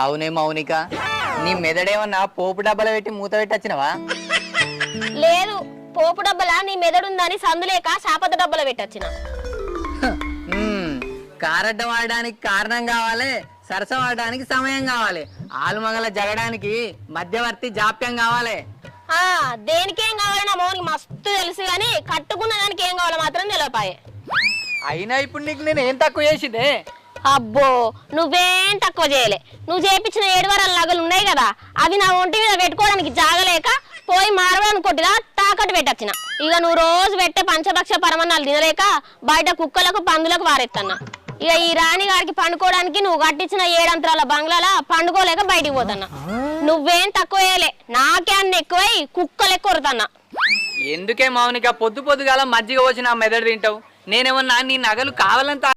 అవునే మౌనిక, నీ మెదడేమన్నా పోపు డబ్బాలు పెట్టి మూత పెట్టి వచ్చినవా? లేదు, పోపు డబ్బలా నీ మెదడుందని సందులేక శాపత డబ్బల పెట్టొచ్చిన. కారడ్డం ఆడడానికి కారణం కావాలి, సరసం ఆడడానికి సమయం కావాలి, ఆలుమగల జగడానికి మధ్యవర్తి జాప్యం కావాలి. దేనికేం కావాలి నా మౌనికి మస్తు తెలుసు గాని కట్టుకున్న దానికి ఏం కావాలో మాత్రం తెలియపాయే. అయినా ఇప్పుడు నీకు నేను ఏం తక్కువ చేసిందే? అబ్బో, నువ్వేం తక్కువ చేయలే. నువ్వు చేపించిన 7 వారాల నగలు ఉన్నాయి కదా, అవి నా ఒంటి మీద పెట్టుకోవడానికి జాగలేక పోయి మారడానికి కొట్టిలా తాకట్టు పెట్టొచ్చిన. ఇక నువ్వు రోజు పెట్టే పంచభక్ష పరమన్నాలు తినలేక బయట కుక్కలకు పందులకు వారెత్తన్నా. ఇక ఈ రాణిగారికి పండుకోవడానికి నువ్వు కట్టించిన 7 అంతరాల బంగ్లాల పండుకోలేక బయటికి పోతున్నా. నువ్వేం తక్కువ చేయలే, నాకే అన్న ఎక్కువై కుక్కలు ఎక్కువ కొరుతున్నా. ఎందుకే మౌనిక పొద్దుగాల మజ్జిగ వచ్చి నా మెదడు తింటావు? నేనేమన్నా నీ నగలు కావాలంత